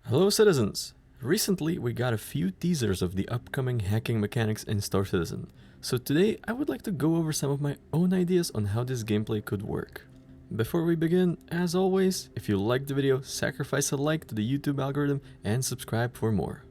Hello citizens! Recently we got a few teasers of the upcoming hacking mechanics in Star Citizen, so today I would like to go over some of my own ideas on how this gameplay could work. Before we begin, as always, if you liked the video, sacrifice a like to the YouTube algorithm and subscribe for more.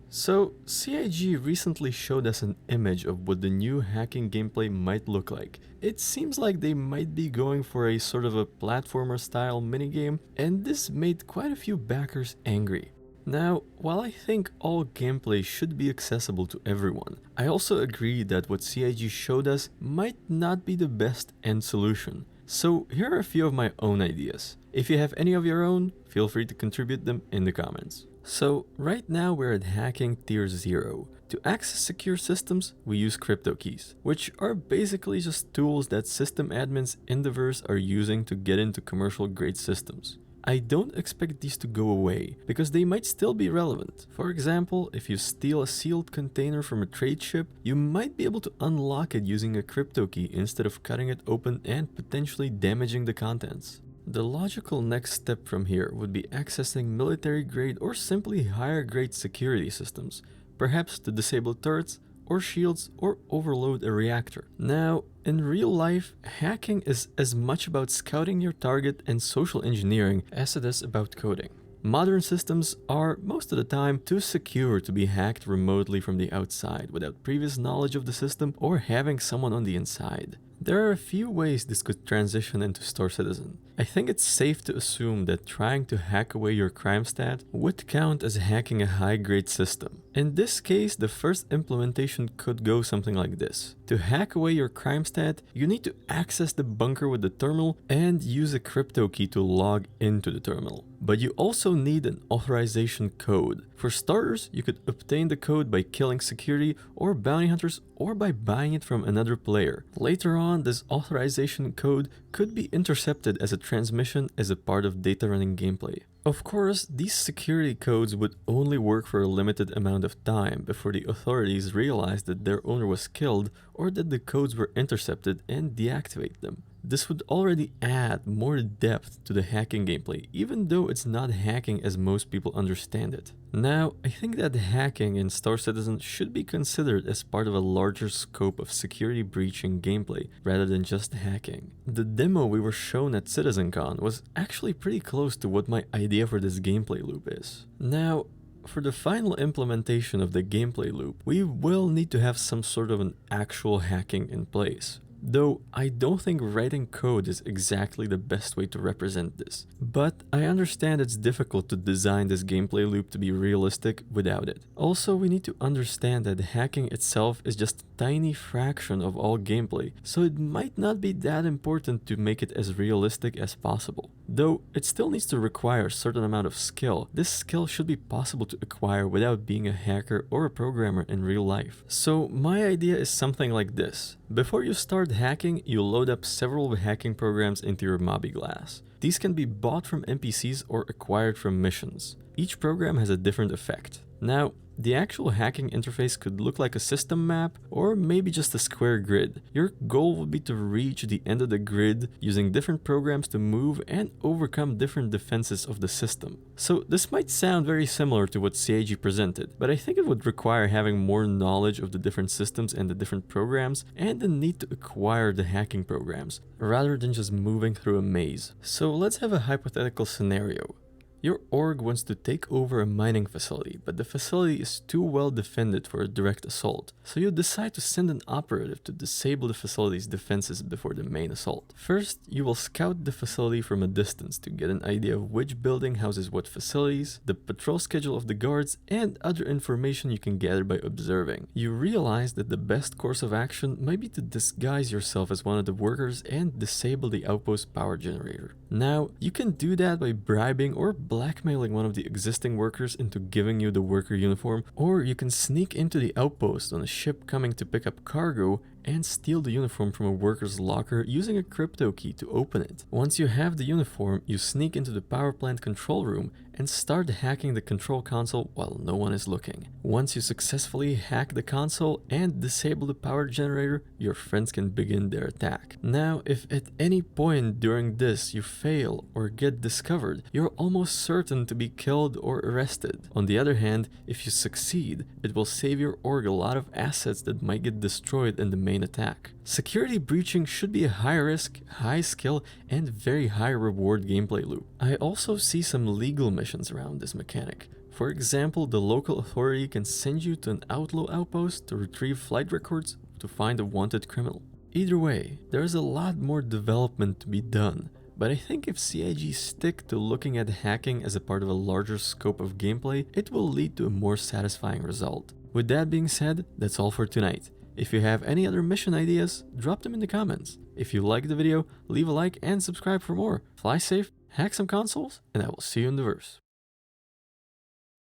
So, CIG recently showed us an image of what the new hacking gameplay might look like. It seems like they might be going for a sort of a platformer style minigame, and this made quite a few backers angry. Now, while I think all gameplay should be accessible to everyone, I also agree that what CIG showed us might not be the best end solution. So here are a few of my own ideas. If you have any of your own, feel free to contribute them in the comments. So right now we're at hacking tier 0. To access secure systems, we use crypto keys, which are basically just tools that system admins in the verse are using to get into commercial grade systems. I don't expect these to go away, because they might still be relevant. For example, if you steal a sealed container from a trade ship, you might be able to unlock it using a crypto key instead of cutting it open and potentially damaging the contents. The logical next step from here would be accessing military grade or simply higher grade security systems, perhaps to disable turrets or shields or overload a reactor. Now, in real life, hacking is as much about scouting your target and social engineering as it is about coding. Modern systems are, most of the time, too secure to be hacked remotely from the outside without previous knowledge of the system or having someone on the inside. There are a few ways this could transition into Star Citizen. I think it's safe to assume that trying to hack away your crime stat would count as hacking a high-grade system. In this case, the first implementation could go something like this. To hack away your crime stat, you need to access the bunker with the terminal and use a crypto key to log into the terminal. But you also need an authorization code. For starters, you could obtain the code by killing security or bounty hunters or by buying it from another player. Later on, this authorization code could be intercepted as a transmission as a part of data running gameplay. Of course, these security codes would only work for a limited amount of time before the authorities realized that their owner was killed or that the codes were intercepted and deactivate them. This would already add more depth to the hacking gameplay, even though it's not hacking as most people understand it. Now, I think that hacking in Star Citizen should be considered as part of a larger scope of security breaching gameplay rather than just hacking. The demo we were shown at CitizenCon was actually pretty close to what my idea for this gameplay loop is. Now, for the final implementation of the gameplay loop, we will need to have some sort of an actual hacking in place. Though I don't think writing code is exactly the best way to represent this. But I understand it's difficult to design this gameplay loop to be realistic without it. Also, we need to understand that hacking itself is just a tiny fraction of all gameplay, so it might not be that important to make it as realistic as possible. Though it still needs to require a certain amount of skill, this skill should be possible to acquire without being a hacker or a programmer in real life. So my idea is something like this. Before you start hacking, you load up several hacking programs into your Mobby Glass. These can be bought from NPCs or acquired from missions. Each program has a different effect. Now, the actual hacking interface could look like a system map or maybe just a square grid. Your goal would be to reach the end of the grid using different programs to move and overcome different defenses of the system. So this might sound very similar to what CIG presented, but I think it would require having more knowledge of the different systems and the different programs and the need to acquire the hacking programs rather than just moving through a maze. So let's have a hypothetical scenario. Your org wants to take over a mining facility, but the facility is too well defended for a direct assault, so you decide to send an operative to disable the facility's defenses before the main assault. First, you will scout the facility from a distance to get an idea of which building houses what facilities, the patrol schedule of the guards, and other information you can gather by observing. You realize that the best course of action might be to disguise yourself as one of the workers and disable the outpost power generator. Now, you can do that by bribing or blackmailing one of the existing workers into giving you the worker uniform, or you can sneak into the outpost on a ship coming to pick up cargo and steal the uniform from a worker's locker using a crypto key to open it. Once you have the uniform, you sneak into the power plant control room and start hacking the control console while no one is looking. Once you successfully hack the console and disable the power generator, your friends can begin their attack. Now, if at any point during this you fail or get discovered, you're almost certain to be killed or arrested. On the other hand, if you succeed, it will save your org a lot of assets that might get destroyed in the main attack. Security breaching should be a high risk, high skill, and very high reward gameplay loop. I also see some legal missions around this mechanic. For example, the local authority can send you to an outlaw outpost to retrieve flight records to find a wanted criminal. Either way, there is a lot more development to be done, but I think if CIG stick to looking at hacking as a part of a larger scope of gameplay, it will lead to a more satisfying result. With that being said, that's all for tonight. If you have any other mission ideas, drop them in the comments. If you liked the video, leave a like and subscribe for more. Fly safe, hack some consoles, and I will see you in the verse.